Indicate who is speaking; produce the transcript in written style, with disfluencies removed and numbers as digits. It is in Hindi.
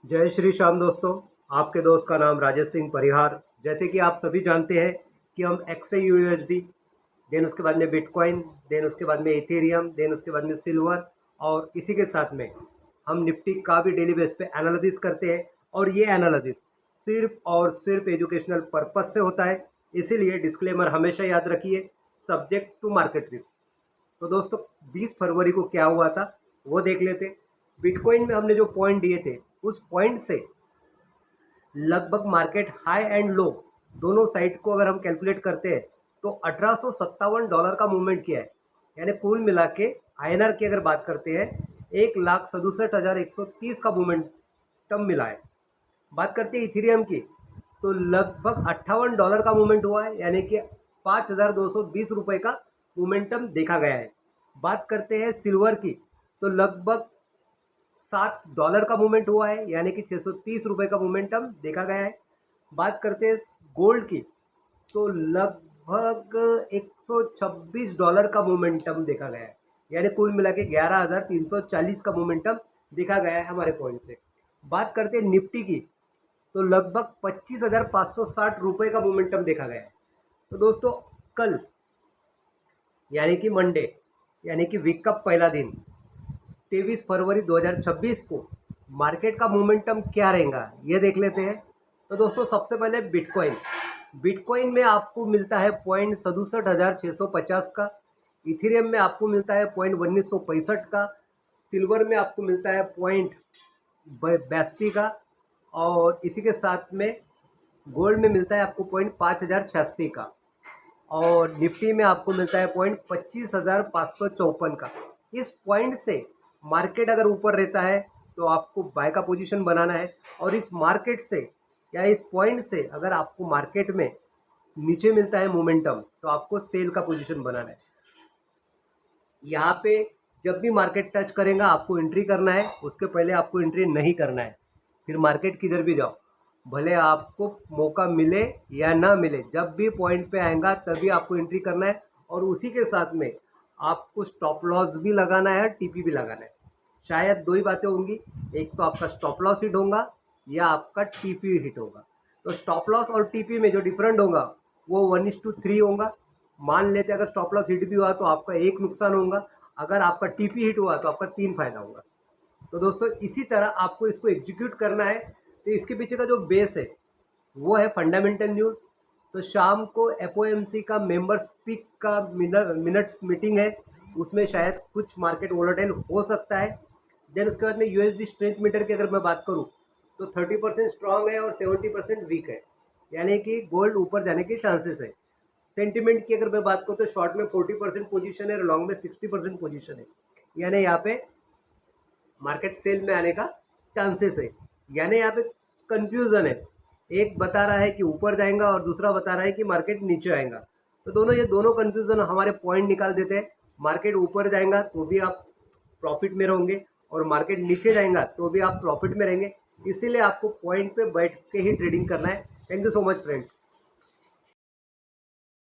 Speaker 1: जय श्री श्याम दोस्तों। आपके दोस्त का नाम राजेश सिंह परिहार। जैसे कि आप सभी जानते हैं कि हम XAUUSD, देन उसके बाद में बिटकॉइन, देन उसके बाद में इथेरियम, देन उसके बाद में सिल्वर, और इसी के साथ में हम निफ्टी का भी डेली बेस पे एनालिसिस करते हैं। और ये एनालिसिस सिर्फ और सिर्फ एजुकेशनल पर्पस से होता है, इसीलिए डिस्क्लेमर हमेशा याद रखिए, सब्जेक्ट टू मार्केट रिस्क। तो दोस्तों 20 फरवरी को क्या हुआ था वो देख लेते। बिटकॉइन में हमने जो पॉइंट दिए थे उस पॉइंट से लगभग मार्केट हाई एंड लो दोनों साइड को अगर हम कैलकुलेट करते हैं तो $1857 का मूवमेंट किया है। यानी कुल मिला के INR की अगर बात करते हैं 1,67,130 का मोमेंटम मिला है। बात करते हैं इथेरियम की तो लगभग $58 का मूवमेंट हुआ है, यानी कि 5,220 रुपये का मोमेंटम देखा गया है। बात करते हैं सिल्वर की तो लगभग $7 का मूवमेंट हुआ है, यानी कि 630 रुपये का मोमेंटम देखा गया है। बात करते हैं गोल्ड की तो लगभग $126 का मोमेंटम देखा गया है, यानी कुल मिला के 11,340 का मोमेंटम देखा गया है हमारे पॉइंट से। बात करते हैं निफ्टी की तो लगभग 25,560 रुपये का मोमेंटम देखा गया है। तो दोस्तों कल यानी कि मंडे, यानी कि वीक का पहला दिन 23 फरवरी 2026 को मार्केट का मोमेंटम क्या रहेगा ये देख लेते हैं। तो दोस्तों सबसे पहले बिटकॉइन में आपको मिलता है पॉइंट 67,650 का, इथेरियम में आपको मिलता है पॉइंट 1965 का, सिल्वर में आपको मिलता है पॉइंट 82 का, और इसी के साथ में गोल्ड में मिलता है आपको पॉइंट 5,086 का, और निफ्टी में आपको मिलता है पॉइंट 25,554 का। इस पॉइंट से मार्केट अगर ऊपर रहता है तो आपको बाय का पोजीशन बनाना है, और इस मार्केट से या इस पॉइंट से अगर आपको मार्केट में नीचे मिलता है मोमेंटम तो आपको सेल का पोजीशन बनाना है। यहाँ पे जब भी मार्केट टच करेगा आपको एंट्री करना है, उसके पहले आपको एंट्री नहीं करना है। फिर मार्केट किधर भी जाओ, भले आपको मौका मिले या ना मिले, जब भी पॉइंट पे आएगा तभी आपको एंट्री करना है, और उसी के साथ में आपको स्टॉप लॉस भी लगाना है, TP भी लगाना है। शायद दो ही बातें होंगी, एक तो आपका स्टॉप लॉस हिट होगा या आपका TP हिट होगा। तो स्टॉप लॉस और TP में जो डिफरेंट होगा वो 1:3 होगा। मान लेते अगर स्टॉप लॉस हिट भी हुआ तो आपका एक नुकसान होगा, अगर आपका TP हिट हुआ तो आपका 3 फायदा होगा। तो दोस्तों इसी तरह आपको इसको एग्जीक्यूट करना है। तो इसके पीछे का जो बेस है वो है फंडामेंटल न्यूज़। तो शाम को FOMC का मेंबर्स पिक का मिनट्स मीटिंग है, उसमें शायद कुछ मार्केट वोलेटाइल हो सकता है। देन उसके बाद में USD स्ट्रेंथ मीटर की अगर मैं बात करूं तो 30% स्ट्रांग है और 70% वीक है, यानी कि गोल्ड ऊपर जाने के चांसेस है। सेंटिमेंट की अगर मैं बात करूँ तो शॉर्ट में 40% पोजीशन है और लॉन्ग में 60% पोजीशन है, यानी यहाँ पे मार्केट सेल में आने का चांसेस है। यानी यहाँ पे कंफ्यूजन है, एक बता रहा है कि ऊपर जाएगा और दूसरा बता रहा है कि मार्केट नीचे आएगा। तो ये दोनों कंफ्यूजन हमारे पॉइंट निकाल देते हैं। मार्केट ऊपर जाएगा तो भी आप प्रॉफिट में रहोगे, और मार्केट नीचे जाएगा तो भी आप प्रॉफिट में रहेंगे। इसीलिए आपको पॉइंट पे बैठ के ही ट्रेडिंग करना है। Thank you so much friends.